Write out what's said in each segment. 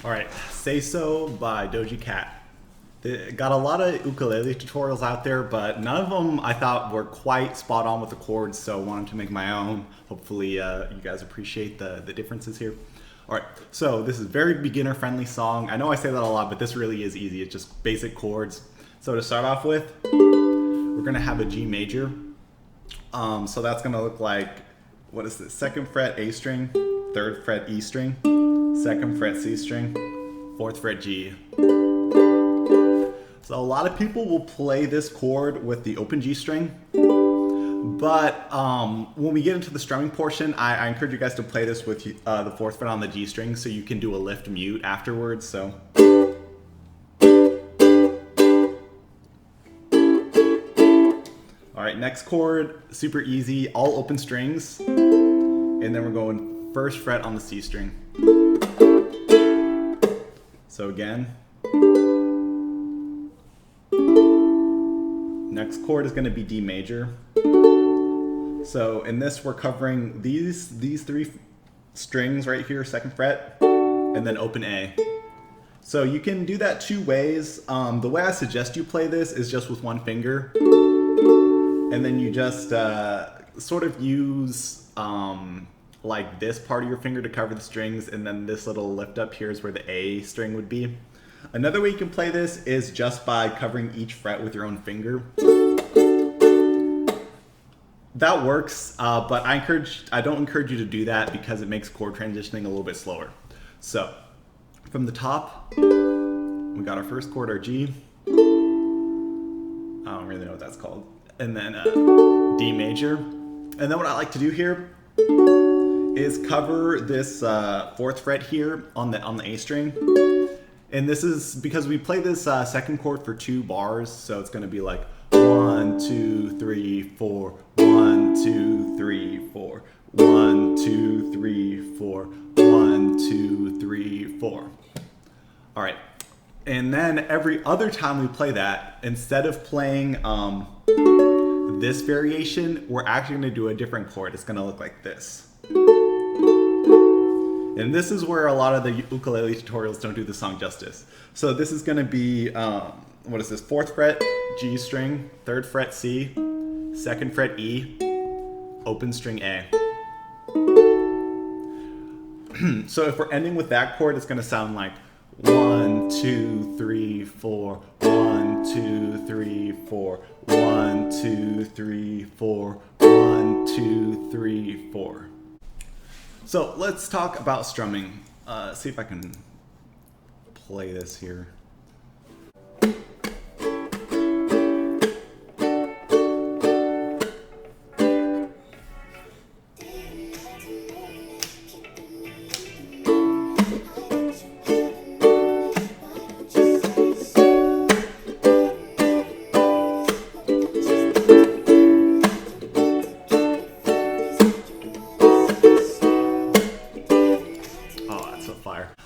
All right, Say So by Doja Cat. Got a lot of ukulele tutorials out there, but none of them I thought were quite spot on with the chords, so I wanted to make my own. Hopefully you guys appreciate the differences here. All right, so this is a very beginner-friendly song. I know I say that a lot, but this really is easy. It's just basic chords. So to start off with, we're gonna have a G major. So that's gonna look like, what is this? 2nd fret A string, 3rd fret E string, 2nd fret C string, 4th fret G. So a lot of people will play this chord with the open G string, but when we get into the strumming portion, I encourage you guys to play this with the 4th fret on the G string so you can do a lift mute afterwards. So. All right, next chord, super easy, all open strings, and then we're going 1st fret on the C string. So again. Next chord is going to be D major. So in this, we're covering these 3 strings right here, 2nd fret, and then open A. So you can do that 2 ways. The way I suggest you play this is just with 1 finger, and then you just sort of use like this part of your finger to cover the strings, and then this little lift up here is where the A string would be. Another way you can play this is just by covering each fret with your own finger. That works, but I don't encourage you to do that because it makes chord transitioning a little bit slower. So, from the top, we got our first chord, our G. I don't really know what that's called. And then D major. And then what I like to do here is cover this 4th fret here on the A string. And this is because we play this 2nd chord for 2 bars, so it's going to be like 1, 2, 3, 4, 1, 2, 3, 4, 1, 2, 3, 4, 1, 2, 3, 4. All right, and then every other time we play that, instead of playing this variation, we're actually going to do a different chord. It's going to look like this. And this is where a lot of the ukulele tutorials don't do the song justice. So this is going to be, what is this, 4th fret G string, 3rd fret C, 2nd fret E, open string A. So if we're ending with that chord, it's going to sound like 1, 2, 3, 4, 1, 2, 3, 4, 1, 2, 3, 4, 1, 2, 3, 4. So let's talk about strumming. See if I can play this here.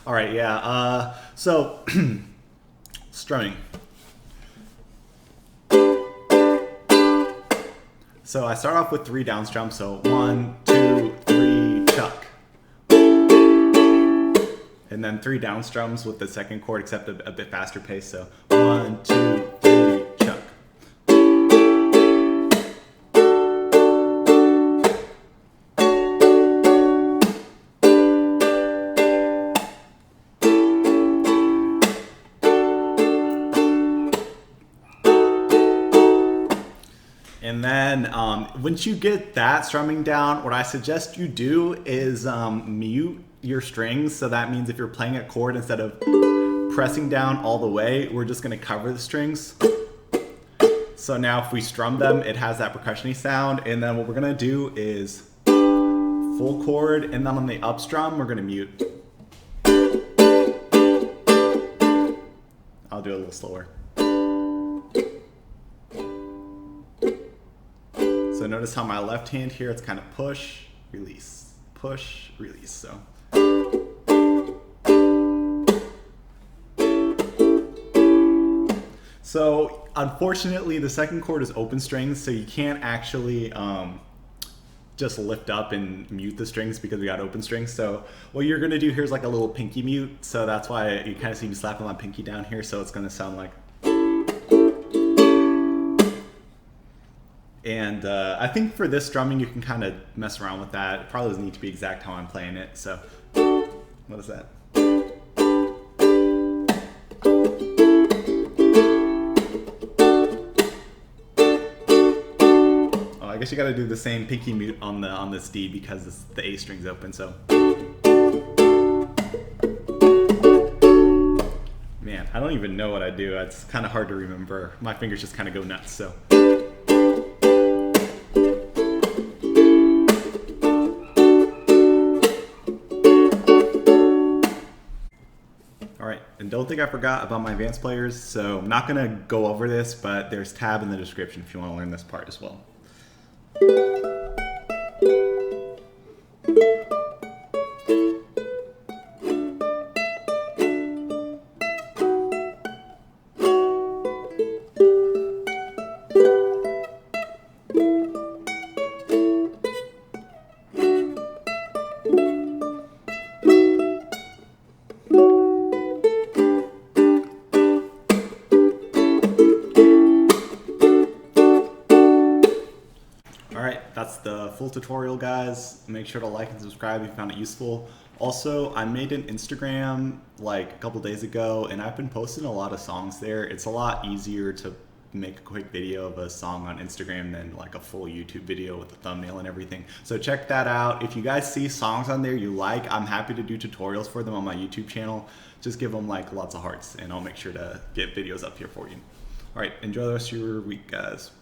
All right, yeah, so strumming. So I start off with 3 down strums, so 1, 2, 3, chuck. And then 3 down strums with the 2nd chord, except a bit faster pace, so 1, 2, 3, chuck. And then once you get that strumming down, what I suggest you do is mute your strings. So that means if you're playing a chord, instead of pressing down all the way, we're just going to cover the strings. So now if we strum them, it has that percussion-y sound. And then what we're going to do is full chord, and then on the up strum, we're going to mute. I'll do it a little slower. So notice how my left hand here, it's kind of push, release, push, release. So unfortunately, the 2nd chord is open strings, so you can't actually just lift up and mute the strings because we got open strings. So what you're gonna do here is like a little pinky mute. So that's why you kind of see me slapping my pinky down here. So it's gonna sound like. And I think for this strumming, you can kind of mess around with that. It probably doesn't need to be exact how I'm playing it. So what is that? I guess you got to do the same pinky mute on this D because the A string's open. So, man, I don't even know what I do. It's kind of hard to remember. My fingers just kind of go nuts. So, all right, and don't think I forgot about my advanced players. So I'm not gonna go over this, but there's tab in the description if you want to learn this part as well. Alright, that's the full tutorial, guys. Make sure to like and subscribe if you found it useful. Also, I made an Instagram like a couple days ago, and I've been posting a lot of songs there. It's a lot easier to make a quick video of a song on Instagram than like a full YouTube video with a thumbnail and everything. So check that out. If you guys see songs on there you like, I'm happy to do tutorials for them on my YouTube channel. Just give them like lots of hearts, and I'll make sure to get videos up here for you. Alright, enjoy the rest of your week, guys.